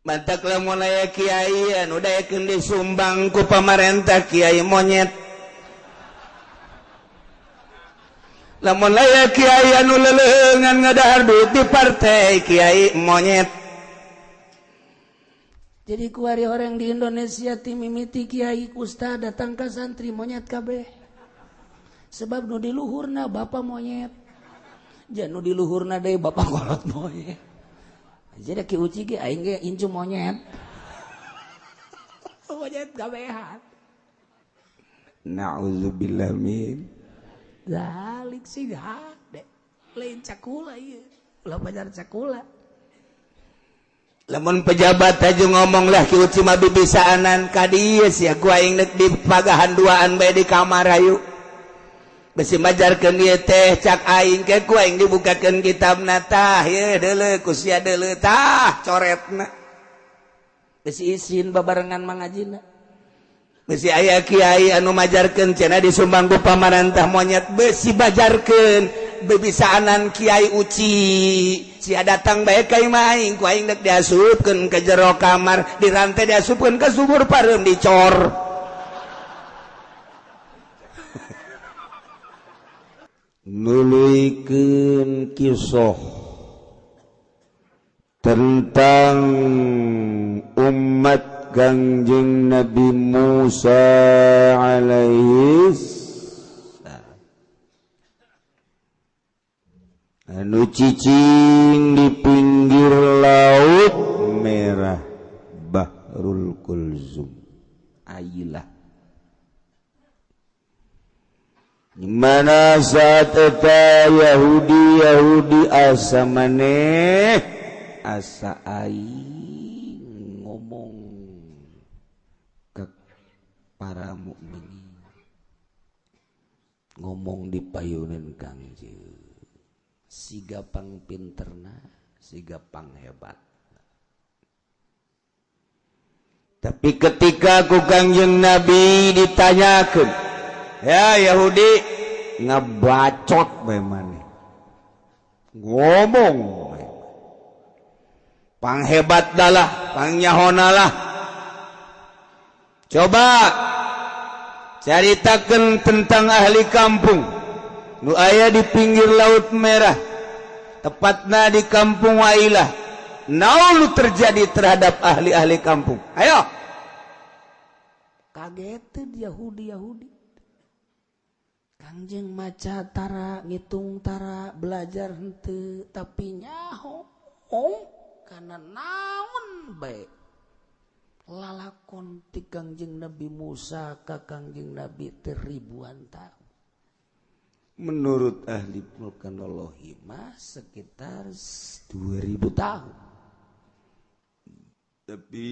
Mantak lamun aya kiai anu daekeun disumbang ku pamarentah kiai monyet. Lamun aya kiai anu leuleungan ngadahar duit di partai kiai monyet. Jadi kuari orang di Indonesia ti mimiti kiai ustad datang ka santri monyet kabeh. Sebab nu di luhurna bapak monyet. Jan nu di luhurna deui bapak kolot monyet. Jadi ki uci ge aing ge incu monyet. Monyet gabehan. Nauzubillah min Dalik sih hade. Lain cakula ieu. Ulah pajar cakula. lamun pejabat aja ngomong lah ki uci mah bibisaanan ka dieu sia ku aing di pagahan duaan bae di kamar ayu. Besi majarkeun ieu teh cak aing ke ku aing dibukakeun kitabna tah ye deuleu ku sia deuleu tah coretna. Besi isin babarengan mangajina. Besi aya kiai anu majarkeun cenah disumbang ku pamarentah monyet besi bajarkeun bebisaanan kiai uci. Sia datang bae ka imah aing ku aing dek diasupkeun ka jero kamar dirantai diasupkeun ka sumur pareum dicor. Nuluykeun kisah tentang umat Kangjeng Nabi Musa alaihi anu cicing di pinggir laut merah Bahrul Kulzum ailah dimana saat eta Yahudi asa maneh asa aing ngomong ke para mukminin ngomong di payuneun Kangjeng siga pang pinterna siga pang hebat. Tapi ketika ku Kangjeng Nabi ditanyakeun ya Yahudi ngabacot bae maneh. Ngomong bae. Panghebat dalah, pangnyahonalah lah. Coba caritakeun tentang ahli kampung nu aya di pinggir Laut Merah. Tepatna di kampung Wailah. Naon nu terjadi terhadap ahli-ahli kampung? Ayo. Kaget Yahudi. Kangjeng maca tara ngitung tara belajar henteu tapi nyaho kana naon bae lalakon ti Kangjeng Nabi Musa ka Kangjeng Nabi teh ribuan tahun. Menurut ahli vulkanologi mah sekitar 2000 tahun. Tapi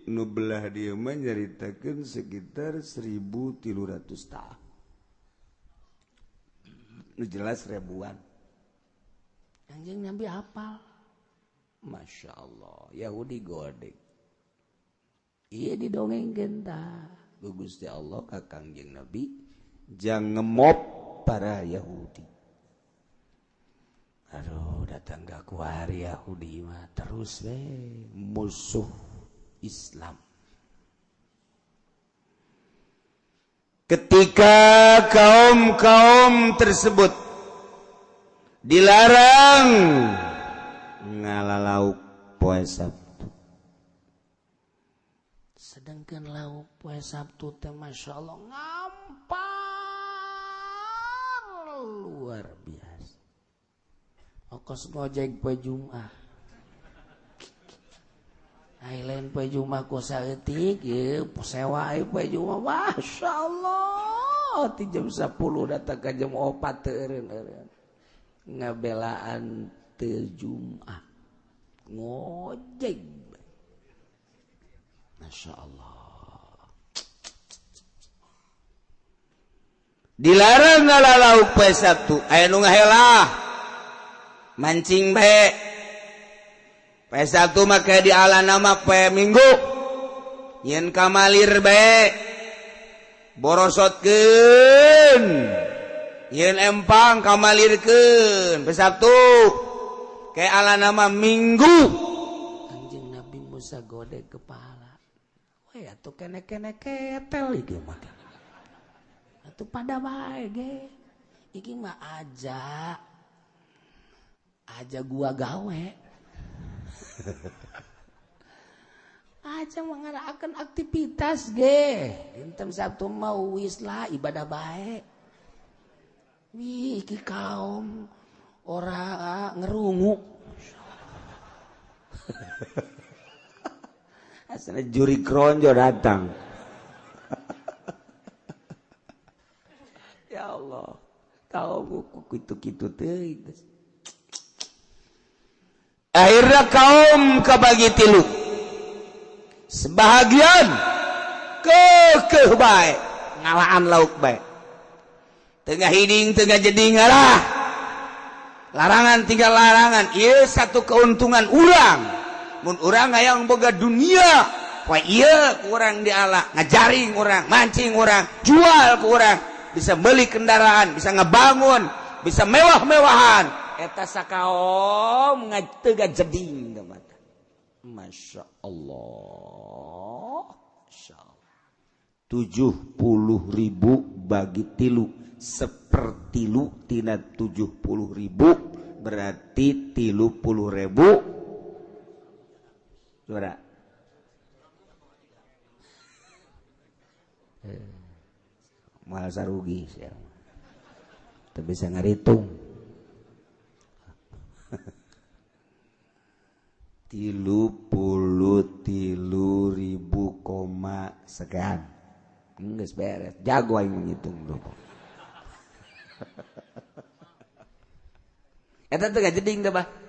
nu belah dieu mah nyaritakeun sekitar 1300 tahun. Jelas ribuan. Kangjeng Nabi hafal. Masya Allah. Yahudi godek. Iya didongengkeun tah. Gusti Allah ka Kangjeng Nabi jangan ngemop para Yahudi. Aduh datang ke kuari Yahudi mah terus musuh Islam. Ketika kaum-kaum tersebut dilarang ngalalauk poe Sabtu. Sedangkan lauk poe Sabtu teh Masya Allah ngampar luar biasa. Ongkos ngojek poe Jumat. Lain poe Jumat ku saeutik ieu sewa poe Jumat Masya Allah ti jam 10 datang ka jam 4 teu eureun ngabelaan teu Jumat ngojek Masya Allah. Dilarang ngalalauk poe Sabtu aya nu ngahelah mancing bae. Poe Sabtu maka di alana mah poe Minggu. Yen kamalir bae. Borosotkeun. Yen empang kamalirkeun poe Sabtu. Ke alana mah Minggu. Kanjeng Nabi busa gode kepala. Wah atuh kene-kene ketel iki mah. Atuh pada bae ge. Iki mah aja gua gawe. Aja mengarahkan aktivitas ge. Dinten Sabtu mau wis lah ibadah bae. Wih iki kaum ora ngerungu. Asal juri kronjo datang. Ya Allah, kaum kitu-kitu teh. Akhirnya kaum kabagi tilu. Sebahagian kekeh bae, ngalaan lauk bae. Tengah hiding, tengah jeding lah. Larangan tinggal larangan. Ieu satu keuntungan urang. Mun urang hayang boga dunia, wah iya ku urang diala, ngajaring urang, mancing urang, jual ku urang, bisa beli kendaraan, bisa ngebangun, bisa mewah-mewahan. Eta sakaom teu jeding teman. Masya Allah. 70.000 bagi tilu sepertilu tina 70.000 berarti 30.000. Suara. Malah sarugi ya. Tapi bisa ngaritung. 33.000 koma sekian. Geus beres. Jago aing ngitung dulu. Eta teu jeding teh, Bah.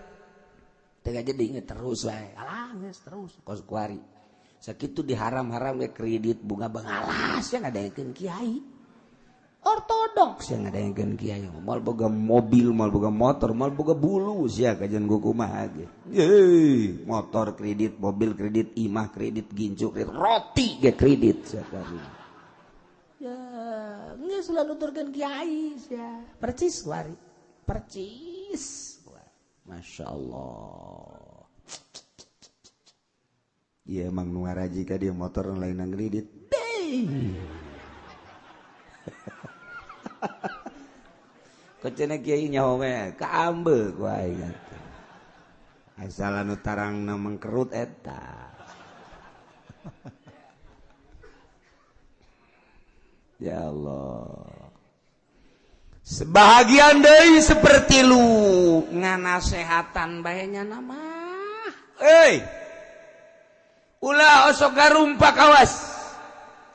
Tengah jadi terus wae, alah geus terus kos kuari. Sakitu diharam-haram ge kredit bunga bengalas yang ngadaengkeun kiai. Ortodoks yang ngadaengkeun kiai. Moal boga mobil, moal boga motor, moal boga bulu sia kajian gua kumaha ge. Motor kredit, mobil kredit, imah kredit, gincu kredit, roti ge kredit sakali. Ya, geus ulah nuturkeun kiai sia. Percis kuari. Percis. Masya Allah. Iya emang nu ngaraji ka dia motor lain nang kredit. Kocena kiai nyaho we kaambe ku aing. Asal anu tarangna mengkerut eta. Ya Allah. Sebahagian deui seperti lu nganasehatan bae nya nama. Ulah osok garumpak awas.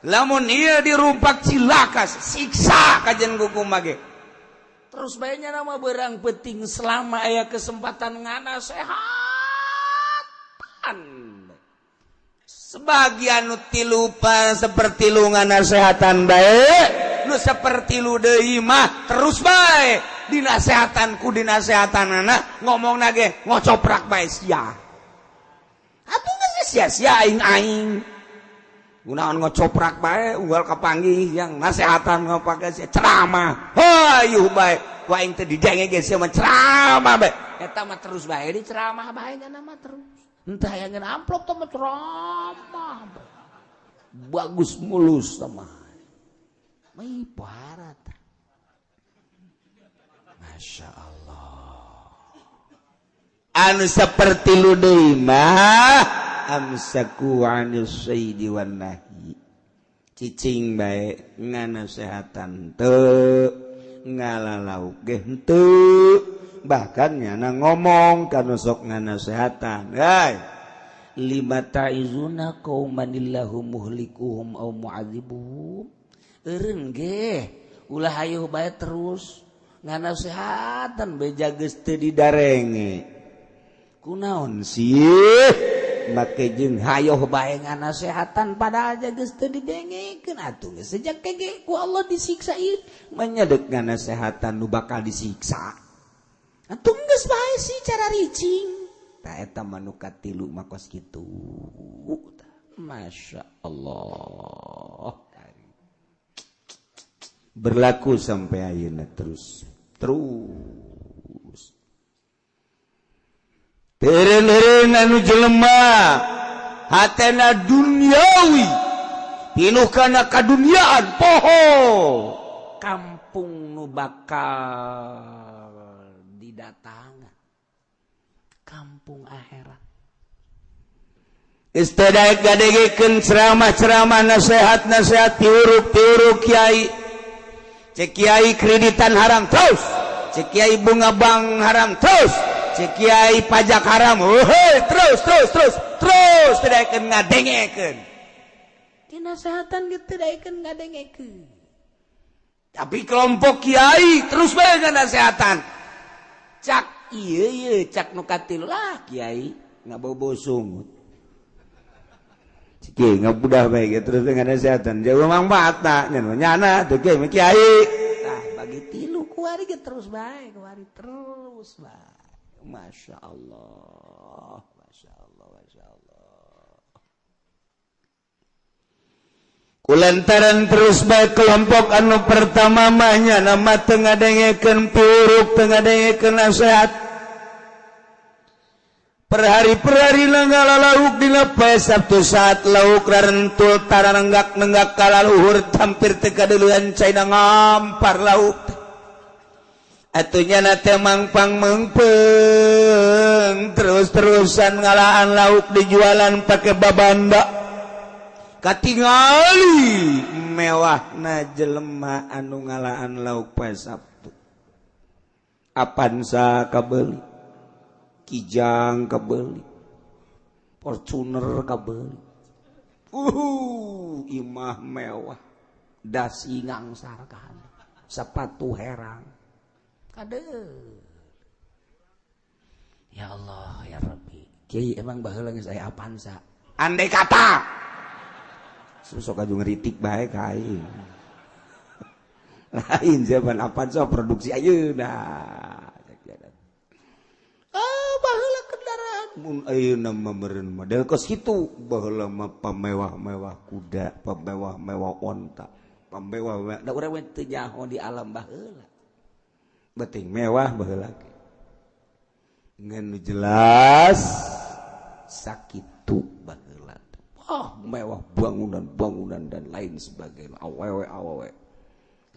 Lamun ieu dirumpak cilakas, siksa kajen kukumaha ge. Terus bae nya nama beurang penting selama aya kesempatan nganasehatan. Sebagian nu tilu seperti lu nganasehatan bae. Nu seperti lu deui mah terus bae dinasehatanku dinasehatanana ngomongna ge ngocoprak bae sia. Atuh geus sia-sia aing. Gunaon ngocoprak bae unggal kapanggih yang nasehatan ngopake sia ceramah. Hayuh bae ku aing teh didenge ge sia mah ceramah bae. Eta mah terus bae diceramah bae nya mah terus. Entah yang amplop teh mah ceramah bae. Bagus mulus mah. Mai parat. Masya Allah. Anu seperti lu deui mah amsaku 'anil sayyidi wan nahi. Cicing bae nganasehatan teu, ngalalauk ge henteu. Bahkan nyana ngomong kana sok nganasehatan. Lima ta'izuna qaumanillahu muhlikuhum aw mu'adzibuhum. Eureun ge ulah hayuh bae terus nganasehatan beja geus teu didarenge. Kunaon sih make jeung hayuh bae nganasehatan padahal aja geus teu didengekeun atuh geus sejak kege ku Allah disiksa ieu manyadek nganasehatan nu bakal disiksa. Atuh geus bae sih cara ricing. Tah eta manu katilu mah kos kitu. Masya Allah. Berlaku sampai ayeuna terus teureun-eureun anu jelema hatena duniawi pinuh kana kaduniaan poho kampung nu bakal didatangan kampung akhirat. Istadaik gadegekeun ceramah-ceramah nasihat-nasihat piuruk kiai. Cek kiai kreditan haram terus, cek kiai bunga bank haram terus, cek kiai pajak haram. Terus tadaikeun ngadengekeun. Dinasehatan gitu tadaikeun ngadengekeun. Tapi kelompok kiai terus bae nganasehatan. Cak ieu cak nu katilu lah kiai ngabobo sungut. Ciki ngabudah baik terus dengan kesehatan jauh manfaatna nyana tuh kiai nah bagi tilu kuari terus baik Masya Allah kulantaran terus baik kelompok anu pertama mahnya nama tengah dengekeun piuruk tengah dengekeun nasihat per hari nanggala lauk dina poe Sabtu saat lauk rarentul tara nenggak kala luhur hampir teu kadeulean caina ngampar lauk atunya na teh mangpang mengpeung terus-terusan ngalaan lauk dijualan pake babanda katingali mewahna jelema anu ngalaan lauk poe Sabtu Avanza kabeuli Kijang kabeli, Fortuner kabeli, imah mewah, dasi ngangsar kahana, sepatu herang, kade. Ya Allah ya Rabbi, kiai emang baheula geus aya Avanza. Andai kata, susok aju ngeritik bae kain. Lain zaman Avanza produksi ayeuna. Baheula kendaraan mun ayeuna meureun model kos kitu baheula mah pamewah-mewah kuda pamewah-mewah onta pamewah da urang mah teu nyaho di alam baheula beuting mewah baheula ngan jelas sakitu baheula mewah bangunan dan lain sebagainya awewe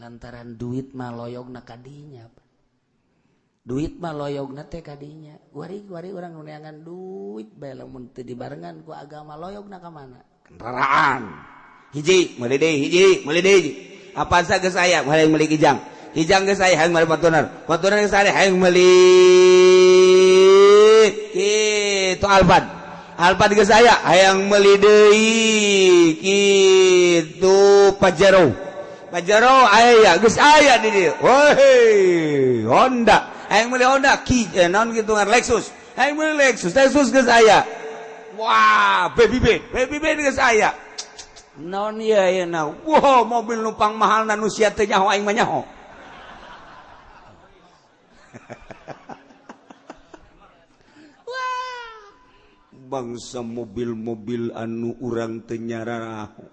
lantaran duit mah loyogna kadinya duit mah loyogna teh kadinya kuari urang nu neangan duit bae lamun teu dibarengan ku agama loyogna ka mana kendaraan hiji meuli deui Avanza geus aya hayang meuli kijang geus aya hayang meuli Fortuner geus aya hayang meuli kitu Alphard geus aya hayang meuli deui kitu Pajero aya geus aya di dieu woi Honda hayang meuli Honda naon gitu ngan Lexus hayang meuli Lexus geus aya wah baby geus aya naon ieu ayeuna wah mobil numpang mahalna nu sia teu nyaho aing mah nyaho wah bangsa mobil-mobil anu urang teu nyararaho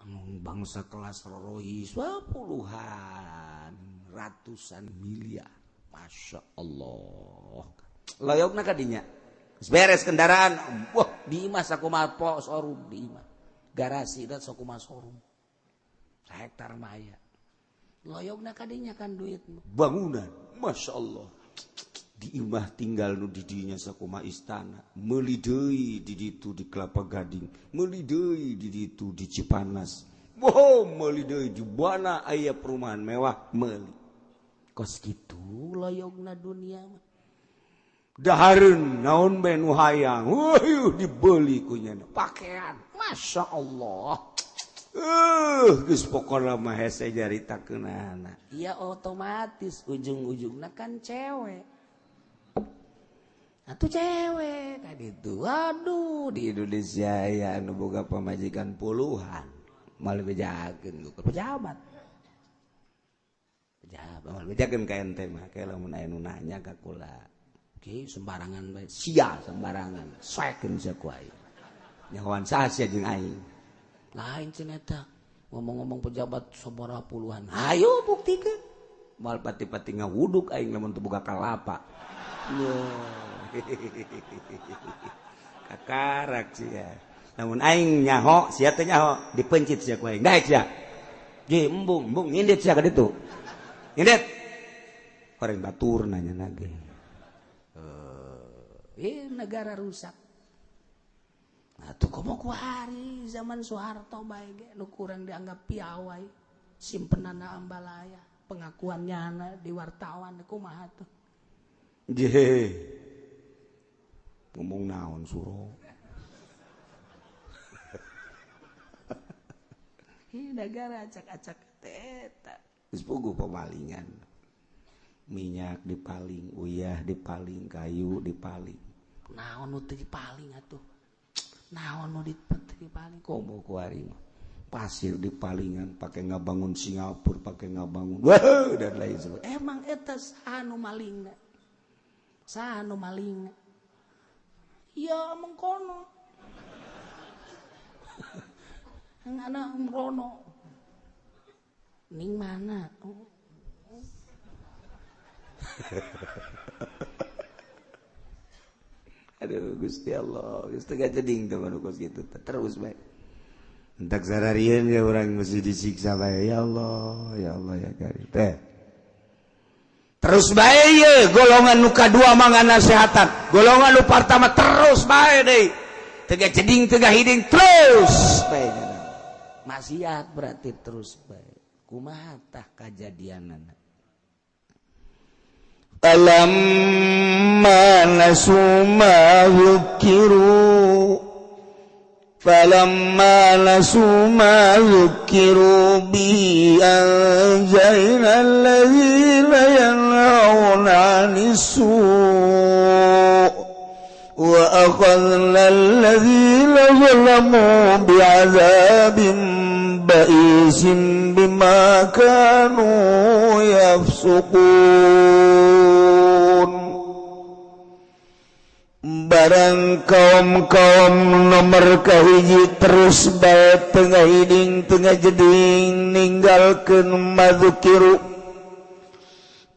anu bangsa kelas Rolls puluhan ratusan miliar Masya Allah loyogna kadinya beres kendaraan wah di imah sakumaha showroom di imah garasi dan sakumaha showroom hektar maya loyogna kadinya kan duit bangunan Masya Allah di imah tinggal nu di dinya sakumaha istana meuli deui di ditu di Kelapa Gading meuli deui di ditu di Cipanas meuli deui di mana aya perumahan mewah meuli kos kitu loyogna dunia mah dahareun naon bae nu hayang dibeli ku nya pakaian Masya Allah geus pokona mah hese jaritakeunana iya otomatis ujung-ujungna kan cewek atuh cewek kaditu aduh di Indonesia ya anu boga pamajikan puluhan malah bejakeun ku pejabat bejakeun ka ente mah kae lamun aya nu nanya ka kula ki sembarangan bae sia sembarangan saekeun sia ku aing nyahoan saha sia jeung aing lain cenah eta ngomong-ngomong pejabat sabaraha puluhan hayu buktikeun moal pati-pati ngawuduk aing lamun teu boga kalapa karak sih ya. Namun aing nyaho, sia teh nyaho, dipencit sia ku aing. Daek sia. Ge embung ngindit sia ka ditu. Ngindit. Orang batur nanya nage. Negara rusak. Nah tuh komo ku hari zaman Soeharto bae ge nu kurang dianggap piawai. Simpenana ambalaya, pengakuannya di wartawan kumaha tuh. Je. Ngomong naon suruh. Ini negara acak-acak teta. Geus puguh pemalingan. Minyak dipaling, uyah dipaling, kayu dipaling. Naon nu teu dipaling atuh? Naon nu dipaling? Komo ku ari mah. Pasir dipalingan, pakai ngabangun Singapura, pakai ngabangun. Wah, dan lain sebagainya. Emang eta saha nu malingna? Saha nu malingna? Ya mengkono. Ngana umrono. Ning mana? Aduh Gusti Allah, Gusti gak jeding tuh manukos gitu terus baik. Entak sararian ya orang mesti disiksa baik. Ya Allah ya karim. Terus baik ya golongan nu kadua mangga nasehatan. Golongan nu pertama terus baik deh. Tega jeding tega hiding terus baik. Maksiat berarti terus baik. Kumaha tah kajadianana? Falamma nasu ma yukiru bi anjayna alladhina yanhauna anis-su' wa akhadna alladhina zalamu bi'adzabin ba'isin bima kanu yafsukun. Barang kaum nomor kahiji terus bae tengah hiding tengah jeding ninggalkeun madzukiru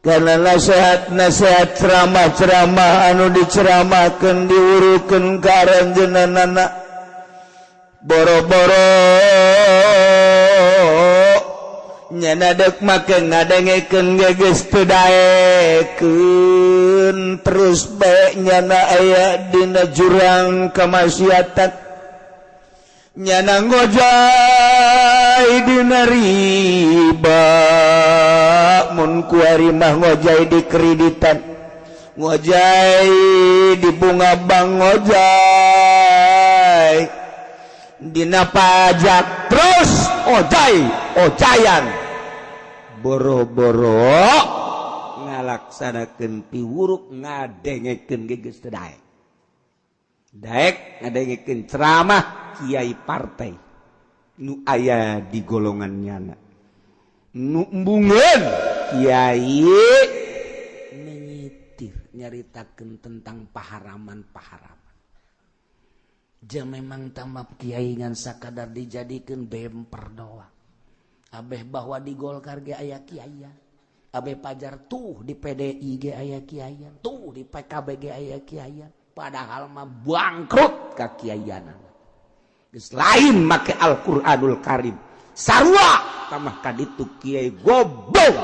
kana nasihat ceramah anu diceramahkeun diurukeun ka aranjeunana boro-boro nyana dek make ngadengekeun geus teu daekeun terus bae nyana aya dina jurang kamaksiatan nyana ngojay dina riba mun kuari mah ngojay di kreditan ngojay di bunga bank ngojay dina pajak terus ojayan boro-boro ngalaksanakeun piwuruk ngadengekeun geus teu daek ngadengekeun ceramah kiai partai nu aya di golongan nyana nu embungeun kiai menyitir nyaritakeun tentang paharaman jam memang tamat kiai ngan sakadar dijadikeun bemper doang. Abeh bahwa di Golkar ge aya kiaian. Abeh pajar tuh di PDI ge aya kiaian, tuh di PKB ge aya kiaian. Padahal mah bangkrut ka kiaianan. Geus lain make Al-Qur'anul Karim. Sarua tamah kaditu kiai goblok.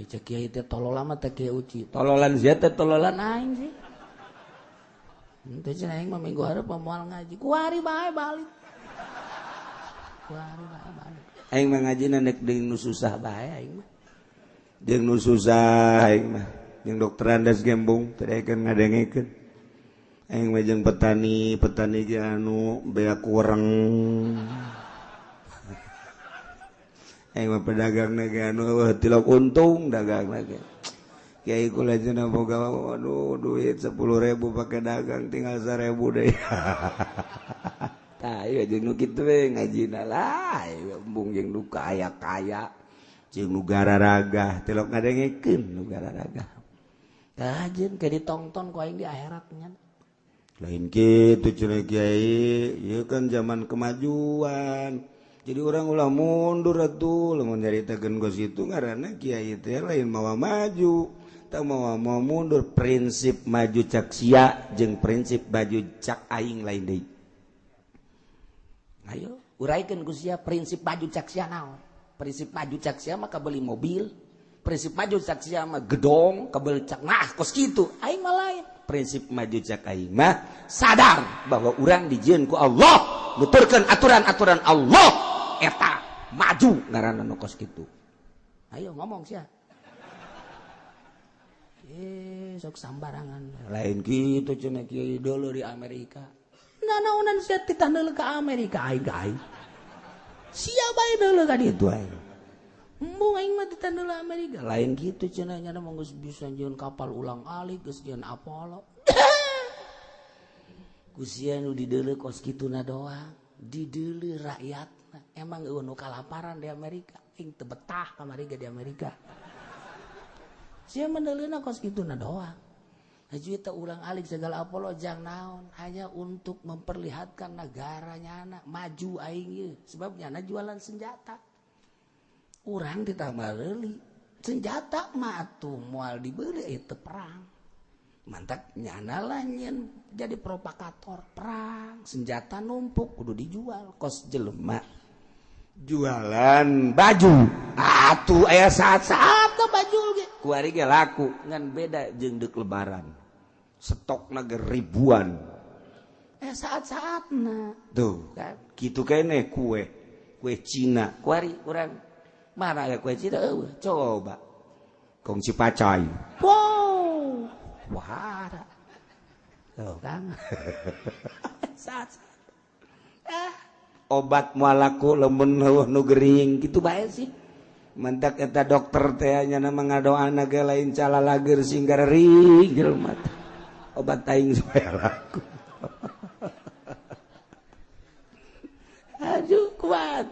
Cek kiai teh tololan mah teh kiai uci. Tololan sia teh tololan aing sih. Teu cenah aing mah minggu hareup moal ngaji. Kuari bae balik. Aing mah ngajina nek deung nu susah bae aing mah. Deung nu susah aing mah. Jeung dokter Andas Gembung teh daekeun ngadengekeun. Aing mah jeung petani ge anu bea kurang. Aing mah pedagangna ge anu tilok untung dagangna ge. Kiai kula cenah boga aduh duit 10.000 pake dagang tinggal 1.000 deui. Tah ieu jeung nu kitu we ngajina lah embung jeung nu kaya jeung nu gararaga tilok ngadengekeun nu gararaga. Kajen ke ditongton ku aing di akhirat nya. Lain kitu cenah kiai, ieu kan zaman kemajuan. Jadi orang ulah mundur atuh lamun nyaritakeun gos itu ngaranna kiai teh lain mawa maju. mau mundur prinsip maju cak sia jeung prinsip baju cak aing lain deui. Ayo uraikan ku sia prinsip maju cak sia naon. Prinsip maju cak sia mah kabeli mobil, prinsip maju cak sia mah gedong kabeli cak nah kos kitu. Aing mah lain. Prinsip maju cak aing mah sadar bahwa urang dijieun ku Allah, nuturkeun aturan-aturan Allah eta maju ngaranna nu kos kitu. Ayo ngomong sia. Sok sambarangan. Lain kitu cenah kieu dulu di Amerika. Nanaonan sia titandeul ka Amerika aing. Sia bae deuleu ka ditu aing. Embung aing mah ditandeul Amerika. Lain kitu cenah nya mah geus bisa nyieun kapal ulang-alik geus nyieun Apollo. Ku sia nu dideuleu kos kituna doang, dideuleu rakyatna. Emang eueuh nu kalaparan di Amerika, aing teu betah kamari di Amerika. Sia mendeuleuna kos kituna doang. Haji teh ulang-alik segala Apollo jang naon, hanya untuk memperlihatkan negaranya anak maju aing ieu, sebab nyana jualan senjata. Urang ditambah leuli, senjata mah atuh moal dibeuli itu perang. Mantap nyana lah nyen jadi provokator perang, senjata numpuk kudu dijual, kos jelema jualan baju. Atuh aya saat-saat baju ge. Kuari ge laku ngan beda jeung deuk lebaran. Stokna ge ribuan. Saat-saatna. Tuh kan kitu kene kue Cina. Kuari urang mana ya kue Cina eueuh coba. Kong Cipacai. Wow. Wahara. Tuh kan. Saat. Obat moal laku lemun heueuh nu gering kitu bae sih. Mentak eta dokter teh nya ngadoana ge lain calalager singgar ring jelema teh. Obat aing supaya laku. Aduh kuat.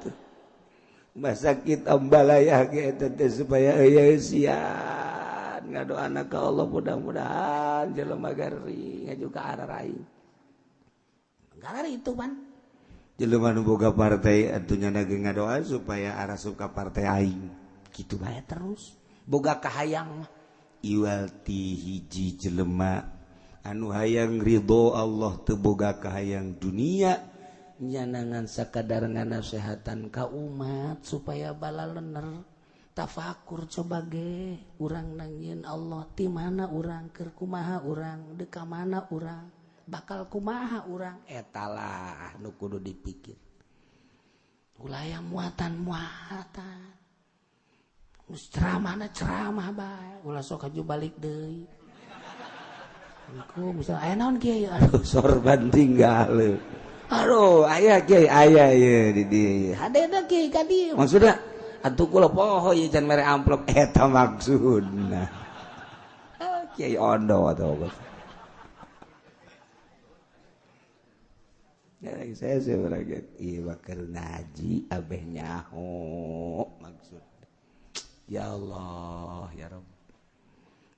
Masakit ambalayah ge eta teh supaya aya sian ngadoana ka Allah mudah-mudahan jelema gering ngaju ka arah aing. Gara itu pan. Jelema nu boga partai atunya nage ngadoa supaya arah suka partai aing. Kitu bae terus. Boga kahayang iwal ti hiji jelema anu hayang ridho Allah teu boga kahayang dunia nyanangan sakadar nganasehatan ka umat supaya bala lener. Tafakur coba ge urang nangieun Allah ti mana urang keur kumaha urang deuk ka mana urang. Bakal kumaha urang etalah nu kudu dipikir. Ulah muatan geus ceramah bae ulah sok aju balik deui. Engko misal aya naon kieu aduh sorban tinggal. Aduh aya kieu aya ye di dieu. Hadena kieu ka dieu. Maksudna atuh kula poho ieu can mere amplop eta maksudna. Kiai ondo atuh. Saya sebenarnya iya bakal ngaji abeh nyaho maksud ya Allah ya Rabb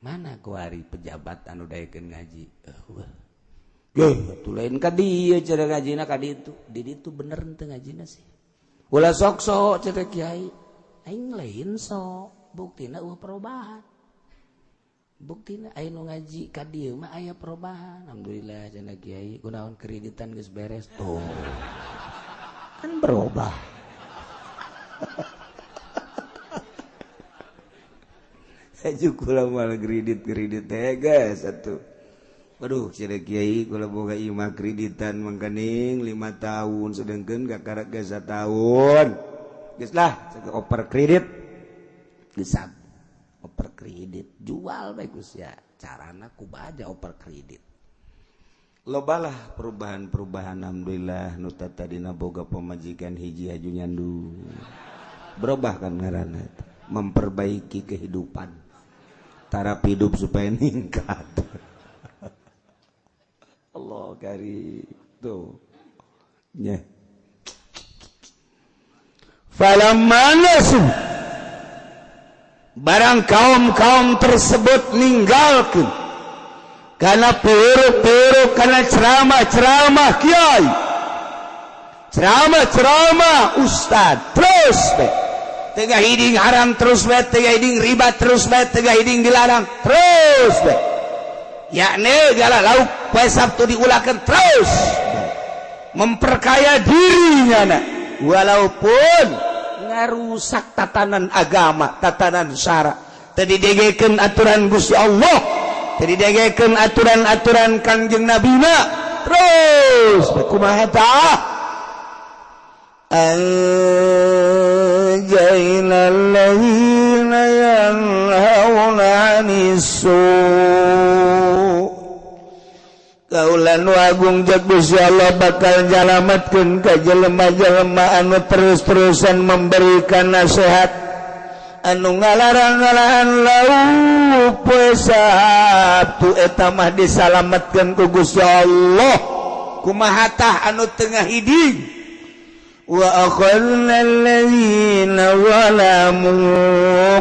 mana kuari pejabat anu daekeun ngaji ya atuh lain ka dieu cara ngajina ka ditu di ditu bener teu ngajina sih ulah sok-sok cenah kiai aing lain sok buktina eueuh perubahan buktina aya nu ngaji ka dieu mah aya perubahan alhamdulillah cenah kiai kunaon kreditan geus beres tuh kan berubah aju kula moal kredit teh geus atuh waduh cenah kiai kula boga ieu mah kreditan mangkaning 5 tahun sedengkeun kakara geus 1 tahun geus lah oper kredit geus oper kredit jual bagus ya carana kubaja oper kredit lobalah perubahan alhamdulillah nu tadina boga pemajikan hiji haju nyandu berubah kan ngaranna memperbaiki kehidupan taraf hidup supaya ningkat Allah karim tuh nya falamma nasu barang kaum-kaum tersebut ninggalkeun kana peruk-peruk kana ceramah-ceramah kiai ceramah-ceramah ustad terus tengah hiding haram terus bae, tengah hiding riba terus bae, tengah hiding dilarang terus bae. Yakni segala lauk poe Sabtu diulakeun terus. Memperkaya dirinya walaupun ngarusak tatanan agama, tatanan syara. Tadi didegekeun aturan Gusti Allah, tadi didegekeun aturan-aturan Kangjeng Nabi na terus kumaha tah anjaynal ladzina yanhauna 'anis su' kaulan wagung jeung Gusti Allah bakal nyalametkeun ka jelema-jelema anu terus-terusan memberikan nasihat anu ngalarang-ngarangan lauk poe Sabtu eta mah disalametkeun ku Gusti Allah. Kumaha tah anu tengah hiding wa akhadna alladzina zalamu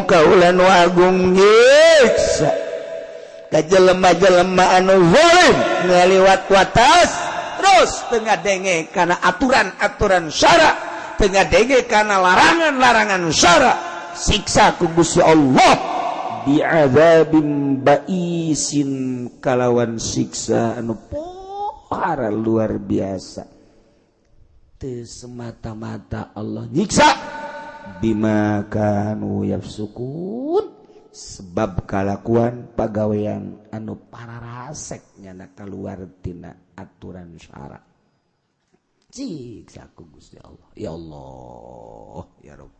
kaulan wagung nyiksa ka jelema-jelema anu zalim ngaliwat watas terus tengah denge kana aturan-aturan syara, tengah denge kana larangan-larangan syara, siksa ku Gusti Allah bi'adzabim ba'isin kalawan siksa anu pohara luar biasa. Teu semata-mata Allah nyiksa bima kanu yafsukun sebab kalakuan pagawean anu pararasek nyana kaluar tina aturan syara. Siksa ku Gusti Allah. Ya Allah, ya Rabb.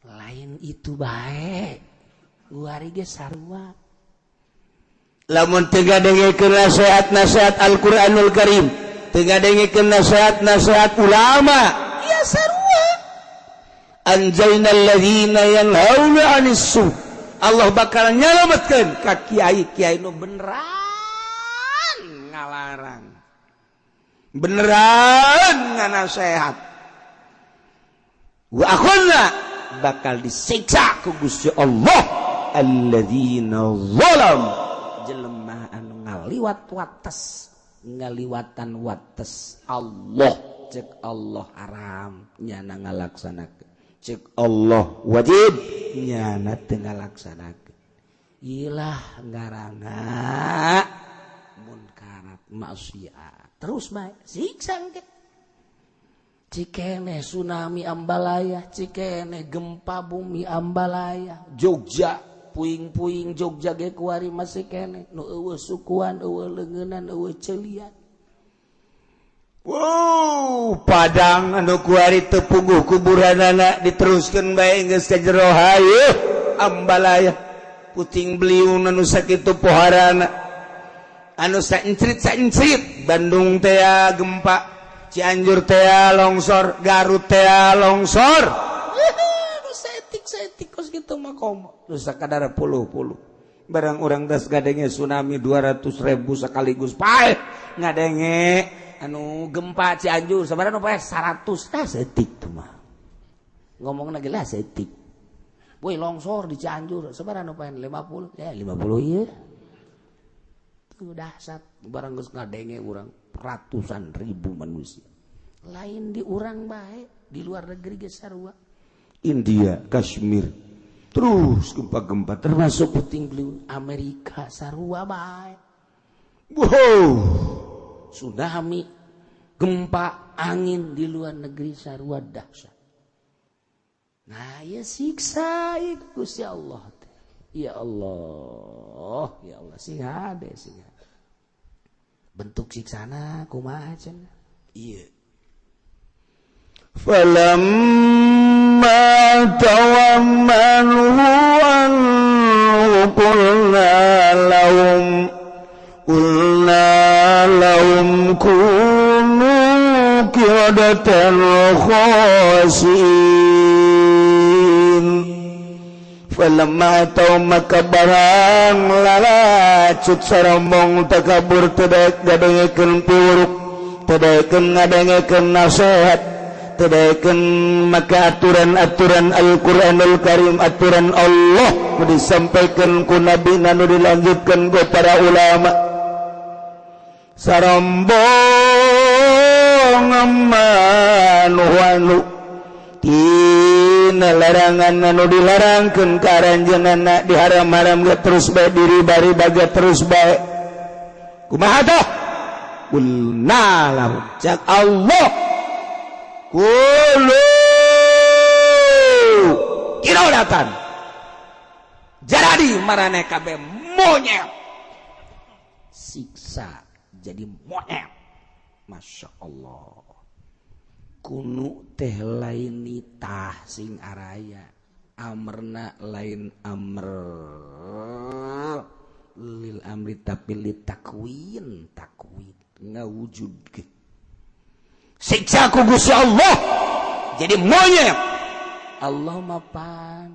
Lain itu baik luari ge sarua lamun teu ngadengekeun nasihat-nasihat Al-Qur'anul Karim, teu ngadengekeun nasihat-nasihat ulama, ya sarua anjaynal ladzina yanhauna 'anis su'. Allah bakal nyalametkeun ka kiai-kiai nu beneran ngalarang, beneran nganasehat. Wa akhulna bakal disiksa ku Gusti Allah alladzina zalam jelema anu ngaliwat wates, ngaliwatan wates Allah. Cek Allah haram nyana ngalaksanakeun, cek Allah wajib nyana teu ngalaksanakeun. Ilah ngaranna munkarat maksiat terus bae siksa engke. Cikene tsunami Ambalaya, cikene gempa bumi Ambalaya, Jogja, puing-puing Jogja ge kuari masih kene, nu eueuh sukuan, eueuh leungeunnan, eueuh ceulian. Wow, Padang anu kuari teu puguh kuburanana diteruskeun bae geus ka jero hayu Ambalaya. Puting beliung anu sakitu poharana, anu saencrit-saencrit, Bandung teh gempa, Cianjur teh longsor, Garut teh longsor. Setik kos gitu mah komo. Terus sakadara puluh-puluh. Barang urang das gadenge tsunami 200.000 sekaligus pae. Ngadenge anu gempa Cianjur sabaraha nu pae 100 tah setik tuh mah. Ngomongna ge lah setik. Boy longsor di Cianjur sabaraha nu pae 50. Ya 50 ieu. Tuh dahsyat barang geus ngadenge urang ratusan ribu manusia. Lain di urang bae, di luar negeri ge sarua. India, Kashmir, terus gempa-gempa termasuk puting beliung Amerika sarua bae. Wow, tsunami, gempa, angin di luar negeri sarua dahsyat. Nah, ya siksa Gusti Allah. Ya Allah, ya Allah sing ade sing. Bentuk siksana kumaha cenah? Iya. Falamma tawammalu qulna lahum kunu qiradatan khasiin. Falamma taw maka barang lalacut sarombong takabur tedek ngadengekeun puruk, tedeukeun ngadengekeun nasihat, tedeukeun maka aturan-aturan Al-Qur'anul Karim, aturan Allah nu disampaikan ku nabi nu dilanjutkan ku para ulama. Sarombong amanu tina larangan anu dilarangkeun karanjeunna diharam-haram ge terus bae diri bari baga terus bae kumaha tah qulna lahu cak Allah kulu kirodatan jadi marane kabeh monyet siksa jadi monyet masya Allah kunu teh lain nitah sing araya amrna lain amr lil amri tapi li takwin ngawujud siksa ku Gusti Allah jadi monyet Allah mapan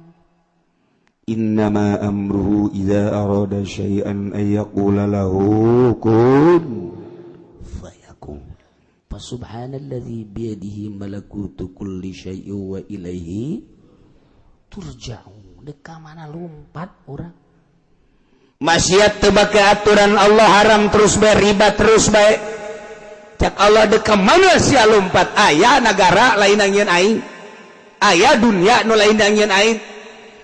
innama amruhu idza arada syai'an ay yaqula lahu kun fayakun fasubhanalladzi biyadihi malakutu kulli syai'in wa ilaihi turja'un deka mana lompat urang maksiat teu bake aturan Allah haram terus bae riba terus bae cak Allah deka mana sia lompat aya negara lain angin aing aya dunia nu lain angin aing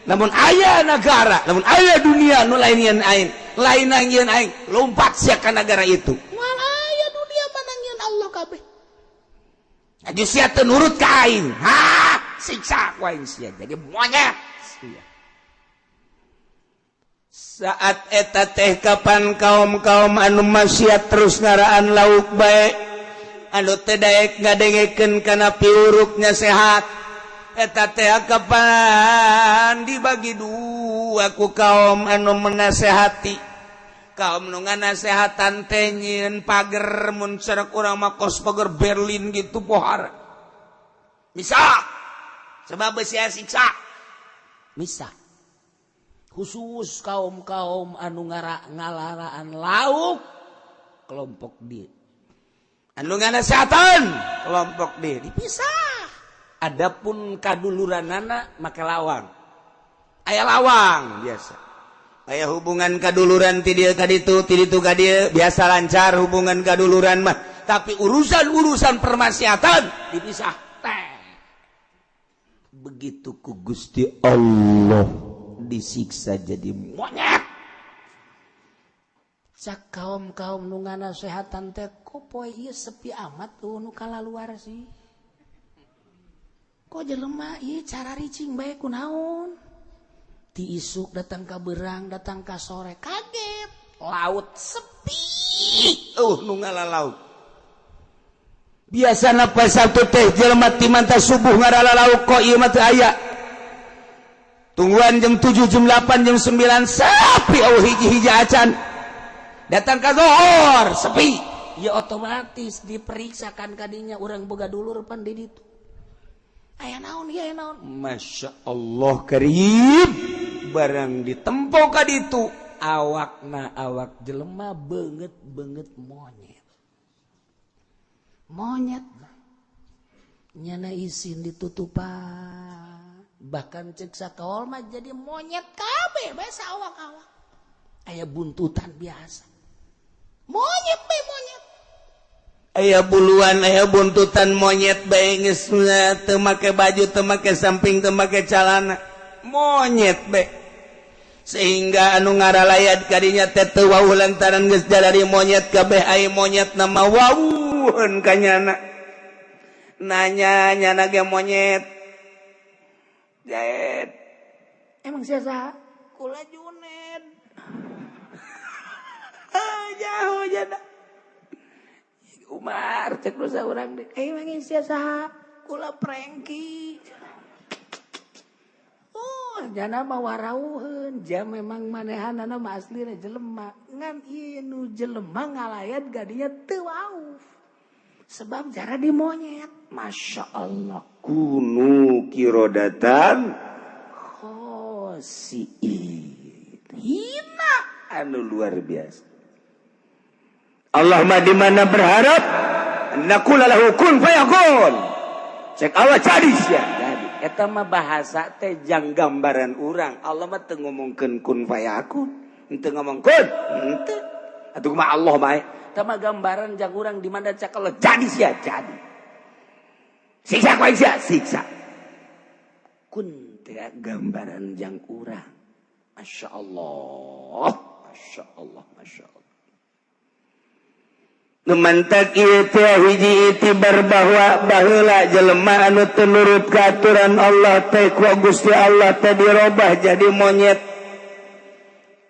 namun aya negara namun aya dunia nu lain aing lain angin aing lompat sia ka negara itu moal aya dunia manangieun Allah kabeh aju sia teu nurut ka aing siksa ku aing sia jadi monyet sia saat eta teh kapan kaum-kaum anu maksiat terus ngaraan lauk bae anu teu daek ngadengekeun kana piuruknya sehat eta teh kapan dibagi dua ku kaum anu menasehati kaum nu nganasehatan teh nyieun pager mun sarak urang mah kos pager Berlin gitu pohar bisa sebab sia siksa bisa khusus kaum-kaum anu ngalaraan lauk kelompok D anu nganasehatan kelompok D dipisah. Adapun kaduluranana make lawang aya lawang biasa aya hubungan kaduluran ti dieu ka ditu ka dieu biasa lancar hubungan kaduluran mah tapi urusan permaksiatan dipisah begitu ku Gusti Allah disiksa jadi monyet cak kaum-kaum nu nganasehatan teh kok poe ieu sepi amat tuh nu kalaluar sih kok jelema ieu cara ricing bae kunaon ti isuk datang ka beurang datang ka sore kaget laut sepi nu ngalalaut biasana pas satu teh jelema ti manta subuh ngaralalauk kok ieu mah teu aya tungguan jam 7 jam 8 jam 9 sepi hiji-hiji acan datang ka zuhur sepi ya otomatis diperiksakan kadinya urang boga dulur pan di ditu aya naon ieu aya naon masya Allah karim barang ditempo ka ditu awakna awak jelema beungeut monyet nyana isin ditutupan bahkan cek sakaol mah jadi monyet kabeh bae awak-awak aya buntutan biasa monyet aya buluan aya buntutan monyet bae geus teu make baju teu make samping teu make calana monyet bae sehingga anu ngaralayad kadinya teh teu wauh lantaran geus jalari monyet kabeh aya monyet nama wauheun ka nyana nanya nyana ge monyet jaet emang sia saha kula Juned jauh jana Umar cek dosa urang deh mangin sia saha kula Prengki jana mah warauheun jam memang manehanana mah aslina jelema ngan ieu nu jelema ngalayat gadinya teu wauh sebab jara di monyet masya Allah kunu kirodatan khosiin hina anu luar biasa Allah mah di mana berharap naqula lahu kun fayakun cek Allah jadi sia jadi eta mah bahasa teh jang gambaran urang Allah mah teu ngomongkeun kun fayakun henteu ngomong kun henteu atuh kumaha Allah bae eta mah gambaran jang urang di mana cek Allah jadi sia jadi siksa ku sia siksa kun teh gambaran jang urang. Masya Allah, Masya Allah, Masya Allah. Numantak ieu teh hiji itibar bahwa baheula jelema anu teu nurut ka aturan Allah teh ku Gusti Allah teh dirobah jadi monyet.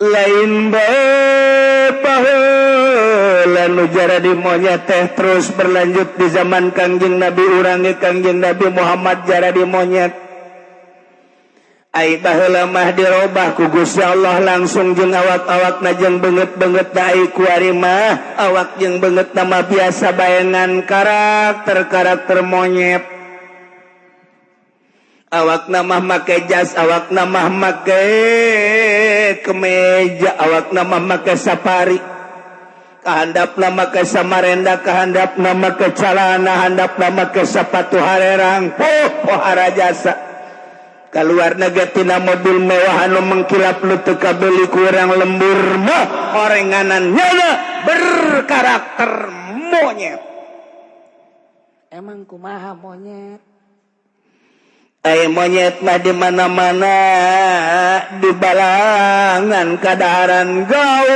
Lain bae baheula nu jadi monyet teh terus berlanjut di zaman Kangjeng Nabi urang ge Kangjeng Nabi Muhammad jadi monyet. Ai baheula mah dirobah ku Gusti Allah langsung jeung awak-awakna jeung beungeut-beungeut da ai ku ari mah awak jeung beungeutna mah biasa baengan karakter monyet. Awakna mah make jas, awakna mah make kemeja, awakna mah make safari. Kahandapna make samarenda, kahandapna make calana, handapna make sapatu harerang, pohara jasa. Keluar negeri tina mobil mewah anu mengkilap lu teu kabeli ku urang lembur mah orenganannya berkarakter monyet. Emang kumaha monyet? Monyet mah di mana-mana di balangan kadaharan gaul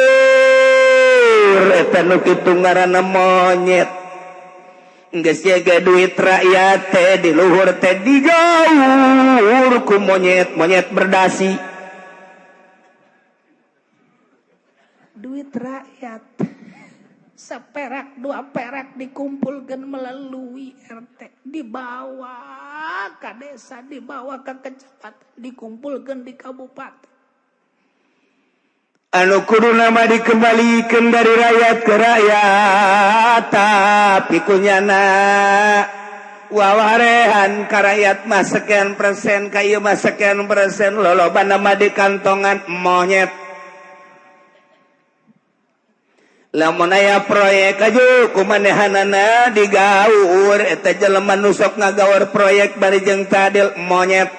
eta nu kitu ngaranna monyet. Geus jaga duit rakyat teh di luhur teh digaur ku monyet berdasi. Duit rakyat saperak dua perak dikumpulkan melalui RT, dibawa ke desa, dibawa ke kecamatan, dikumpulkan di kabupaten. Anu kudu nama dikembalikan dari rakyat ke rakyat, tapi kunyana wawarehan ka rakyat mah sekian persen, ka ieu mah sekian persen, loloba nama di kantongan monyet. Lamun aya proyek aju kumanehanana digaur eta jelema nu sok ngagaur proyek bari jeung tadil monyet.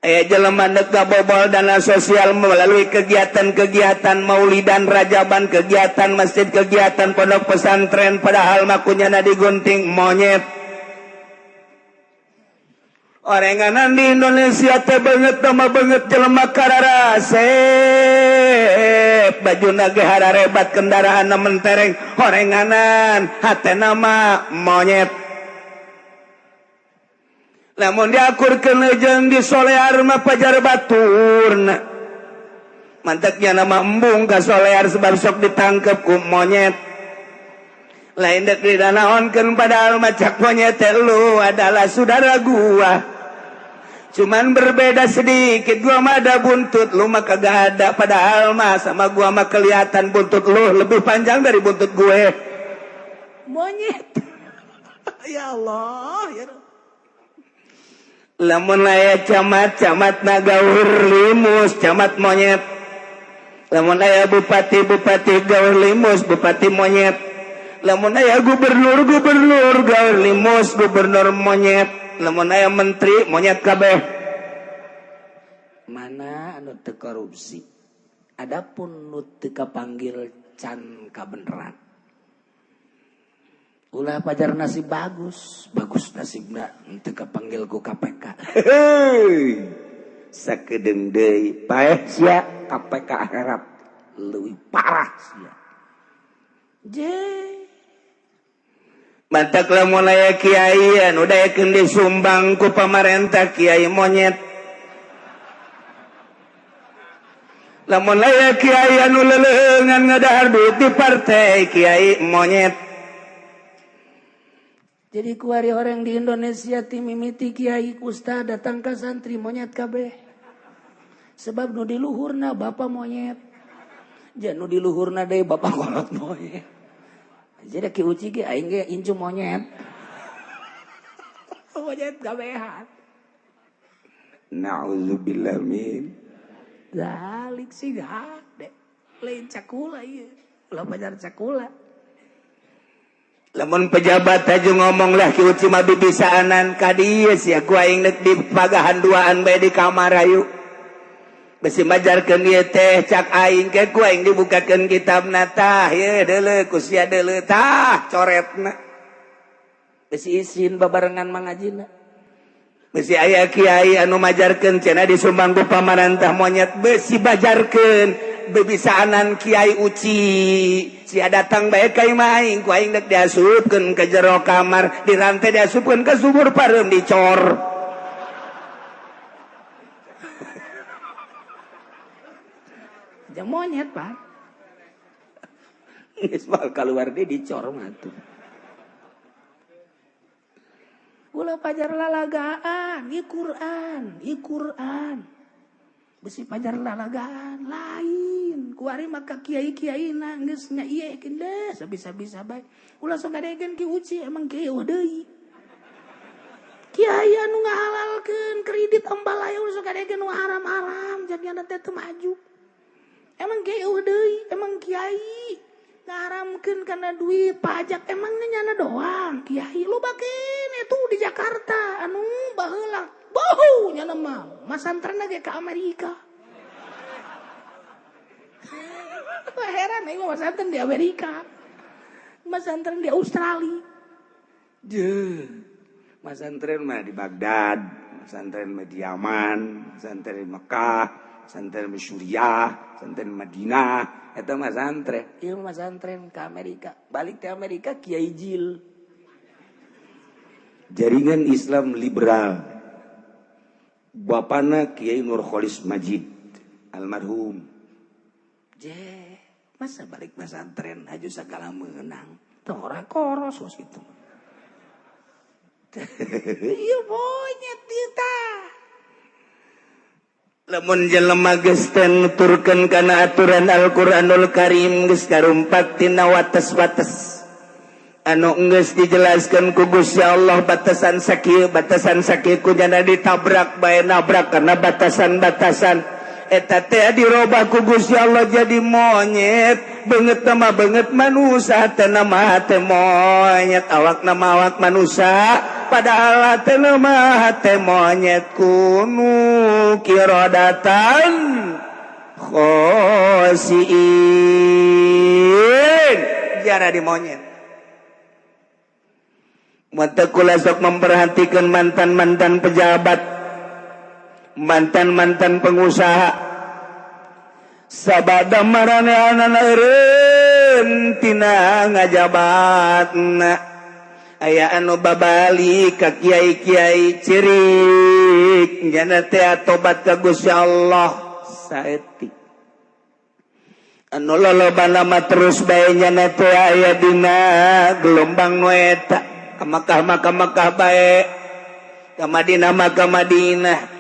Jelema dek gabobol dana sosial melalui kegiatan-kegiatan maulidan rajaban, kegiatan masjid, kegiatan pondok pesantren, padahal makunyana digunting monyet. Orenganan di Indonesia teh beungeut nama beungeut jelema kararasep, bajuna ge hararebat, kendaraanna mentereng, orenganan hatena mah monyet. Lamun diakurkeun jeung di solear mah pajar baturna. Manteknya nama embung ka solear sebab sok ditangkep ku monyet. Lain dek didanaonkeun padahal macak monyet lu adalah saudara gua. Cuman berbeda sedikit, gua mah ada buntut, lu mah kagak ada. Padahal mah sama gua mah kelihatan buntut lu lebih panjang dari buntut gue. Monyet. Ya Allah, ya Allah. Lamun aya camat nagaur limus, camat monyet. Lamun aya bupati gaur limus, bupati monyet. Lamun aya gubernur gaur limus, gubernur monyet. Lamun aya menteri monyet kabeh. Mana anu teu korupsi? Adapun nu teu kapanggil can kabeneran. Ulah pajar nasib bagus nasibna teu kapanggil ku KPK. Sakedeung deui paeh sia KPK akhirat leuwih parah sia. Mantak lamun aya kiai anu daekeun disumbang ku pamarentah kiai monyet. Lamun aya kiai anu leuleungan ngadahar duit di partai kiai monyet. Jadi kuari orang di Indonesia timimiti kiai kusta datang ke santri monyet kabeh. Sebab nu di luhurna bapak monyet. Jan nu di luhurna deui bapak kolot monyet. Jadi ki uci ge aing ge incu monyet. Monyet gabehan. Nauzubillah min. Dalik sih hade. Lain cakula ieu. Ulah pajar cakula. Lamun pejabat aja ngomong lah ki uci mah bibisaanan ka dieu sia ku aing nek di pagahan duaan bae di kamar ayu. Besi majarkeun ieu teh cak aing ke ku aing dibukakeun kitabna tah ye deuleu ku sia deuleu tah coretna. Besi izin babarengan mangajina. besi aya kiai anu majarkeun cenah di Sumbang ku pamarentah monyet besi bajarkeun bebisaanan Kiai Uci sia datang bae ka imah aing ku aing dek diasupkeun ke jero kamar dirantai diasupkeun ke sumur pareum dicor jeung monyet Pak geus mal kaluar deui dicor mah tuh ulah pajar lalagaan ieu Quran besi pajar lalagaan lain kuari maka kiai-kiaina geus nya ieu deui sabisa-bisa bae ulah sok gadegeun Ki Uci emang kieu deui kiai anu ngahalalkeun kredit embal aya ulah sok gadegeun nu haram-haram jadiana teh teu maju emang kieu deui emang kiai ngaharamkeun kana duit pajak emangnya nyana doang kiai loba keneh tuh di Jakarta anu baheula bohu nyana mah masantrenna ge ka Amerika heran aing mah masantren di Amerika masantren di Australia masantren mah di Baghdad masantren mah di Yaman masantren di Mekah masantren di Suriah masantren di Madinah eta masantren ieu masantren ke Amerika balik ke Amerika Kiai Jil jaringan Islam liberal bapana Kiai Nurholis Majid almarhum masa balik masantren haju sagala meunang tong ora koros kos kitu ieu monyet kita lamun jelema geus teu nuturkeun kana aturan Al-Qur'anul Karim geus karumpak tina wates-wates anu geus dijelaskeun ku Gusti Allah batasan sakieu ku jana ditabrak bae nabrak karena batasan-batasan eta teh dirobah ku Gusti Allah jadi monyet beungeut nama beungeut manusia teh nama teh monyet awak nama awak manusia padahal teh nama teh monyet kunu kirodatan khosiin jara di monyet mata kula sok memperhatikan mantan-mantan pejabat mantan-mantan pengusaha sabada maraneanana eureun tina ngajabatna aya anu babalik ka kiai-kiai cirik jana teh tobat ka Gusti Allah saeutik anu lolobana mah terus bae jana teh aya dina gelombang nu eta ka Makkah bae ka Madinah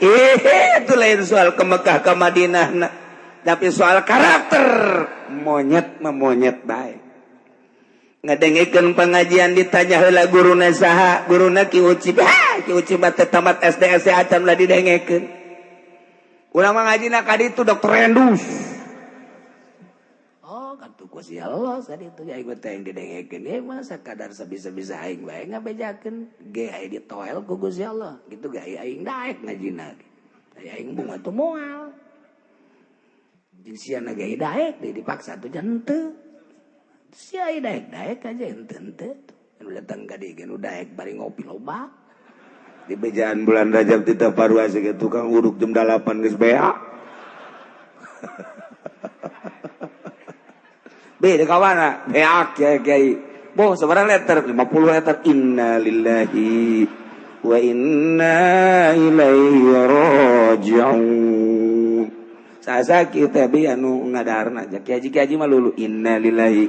itu lain soal ke Mekah ke Madinah tapi soal karakter monyet mah monyet bae ngadengekeun pengajian ditanya heula guruna saha guruna Ki Uci Ki Uci mah teh tamat SD SDA can lah didengekeun urang mah ngajina ka ditu Dr. Rendus katu Gusti Allah saditu aing teh yang didengekeun ieu mah sakadar sabisa-bisa aing bae ngabejakeun ge aya ditoel ku Gusti Allah gitu ge aing daek ngajina aing bunga teu moal jeung siana ge daek dipaksa tuh jan teu sia daek-daek aja ente anu datang ka dieu nu daek bari ngopi loba di bejaan bulan Rajab ti Taparua ge tukang uruk jam 8 geus beak beda kawana beak ya kiai boh sebarang liter 50 liter inna lillahi wa inna ilaihi raji'un sasa kita bi anu ngadarna jak kiai mah lulu inna lillahi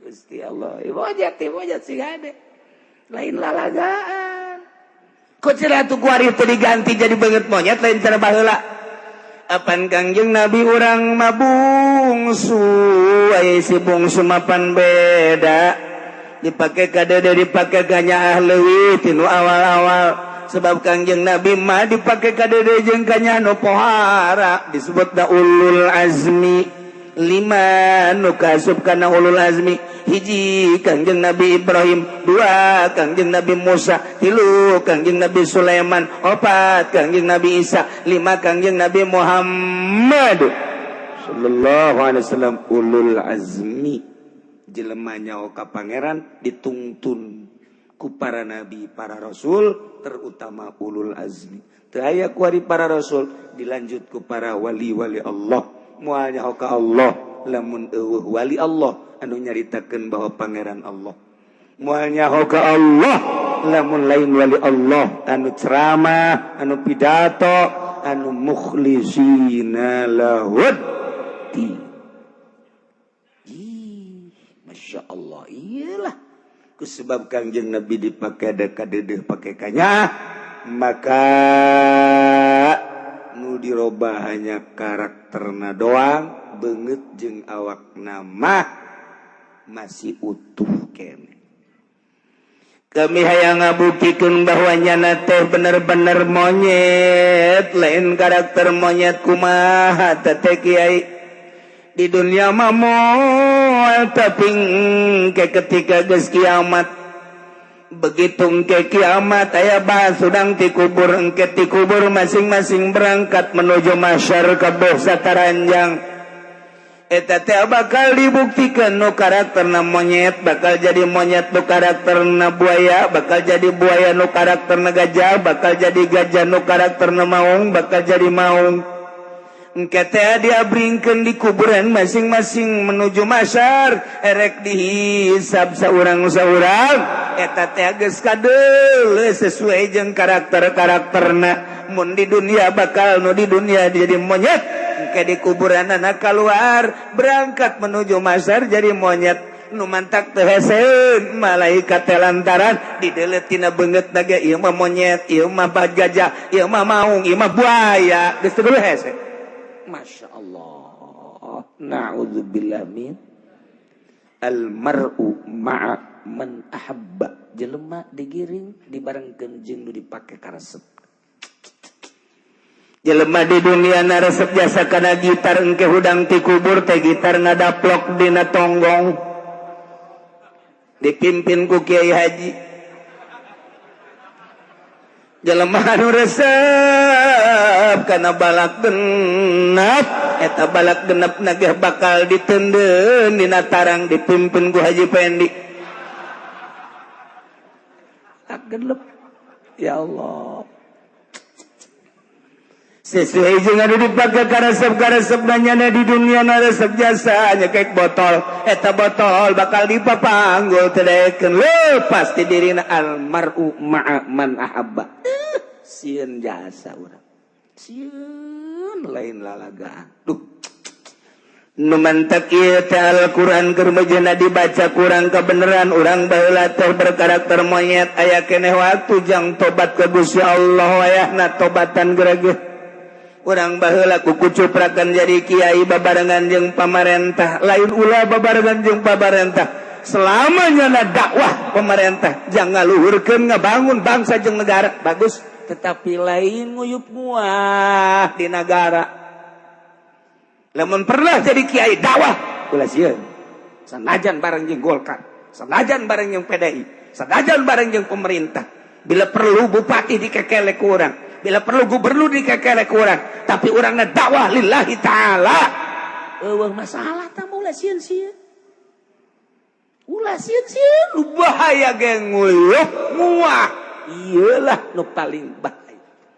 Gusti Allah ibojat sih gade lain lalagaan kok cenah tuh kuari teh diganti jadi beungeut monyet lain cenah baheula apan Kangjeng Nabi urang mah bungsu aya si bungsu mapan beda dipake ka dede dipake ka nyaah leuwih tinu awal-awal sebab Kangjeng Nabi mah dipake ka dede jeung ka nyaah nu pohara disebutna ulul azmi 5 nu kasub kana ulul azmi hiji Kangjeng Nabi Ibrahim 2 Kangjeng Nabi Musa 3 Kangjeng Nabi Sulaiman 4 Kangjeng Nabi Isa 5 Kangjeng Nabi Muhammad sallallahu alaihi wasallam ulul azmi jelemanya oka pangeran ditungtun ku para nabi, para rasul, terutama ulul azmi. Teu aya ku ari para rasul dilanjut ku para wali-wali Allah. Moalnya oka Allah lamun eueuh wali Allah anu nyaritakeun bahwa pangeran Allah. Moalnya oka Allah lamun lain wali Allah anu ceramah, anu pidato, anu mukhlisina lahud din. Masya Allah, iyalah. Kusebab Kangjeng Nabi dipakai dekadedeh pakai kanya, maka nu dirobah hanya karakterna doang, beungeut jeung awak nama masih utuh kene. Kami hayang ngabukikeun bahwa nyana teh bener-bener monyet, lain karakter monyet kumaha teh Kiai. Di dunia mah moal tapi ke ketika geus kiamat, begitu ke kiamat aya bahas udang ti kubur, engke ti kubur masing-masing berangkat menuju mahsyar kabeh sataranjang. Eta teh bakal dibuktikan nu karakterna monyet bakal jadi monyet, nu karakterna buaya bakal jadi buaya, nu karakterna gajah bakal jadi gajah, nu karakterna maung bakal jadi maung. Engke teh diabringkeun di kuburan masing-masing menuju mahsyar, erek dihisab saurang-saurang. Eta teh geus kadeul sesuai jeung karakter-karakterna. Mun di dunia bakal nu di dunia jadi monyet, engke di kuburan anak keluar berangkat menuju mahsyar jadi monyet. Nu mantak teu heseun malaikat teh lantaran didelet tina beungeut ge ieu mah monyet, ieu mah gajah, ieu mah maung, ieu mah buaya. Geus teu hese. Masya Allah, na'udzubillah min almar'u ma'a man ahabba. Jelema digiring dibarengkeun jeung nu dipake karesep. Jelema di dunia na resep jasa kana gitar, engke hudang ti kubur teh gitar ngadaplok dina tonggong, dipimpin ku Kiai Haji. Jelema anu resep kana balak genep, eta balak genep nagih bakal ditendeun dina tarang dipimpin ku Haji Pendi. Tak genep, ya Allah. Sesuai jeung anu dipake karesep-karesep nanyana di dunia na resep jasa nya kayak botol. Eta botol bakal dipapanggul tedekeun lepas ti dirina almar'u ma'a man ahabba. Sieun jasa urang. Sieun lain lalagaan. Duh. Nu mantak ieu teh Al-Qur'an keur meujana dibaca kurang kebenaran urang baheula teh berkarakter monyet aya keneh waktu jang tobat ka Gusti Allah wayahna tobatan geregeh. Urang baheula kukucuprakan jadi kiai babarengan jeung pamarentah, lain ulah babarengan jeung pamarentah. Selamanya na dakwah pemerintah jangan ngaluhurkeun ngabangun bangsa jeung negara bagus, tetapi lain nguyup muah di negara. Lamun pernah jadi kiai dakwah ulah sieun. Sanajan bareng jeung Golkar, sanajan bareng jeung PDI, sanajan bareng jeung pemerintah. Bila perlu bupati dikekele ku urang, bila perlu gubernur dikekele ku urang, tapi urangna dakwah lillahi ta'ala. Eueuh masalah tah ulah sieun-sieun. Ulah sieun-sieun bahaya ge nguyup muah. Iyalah nu paling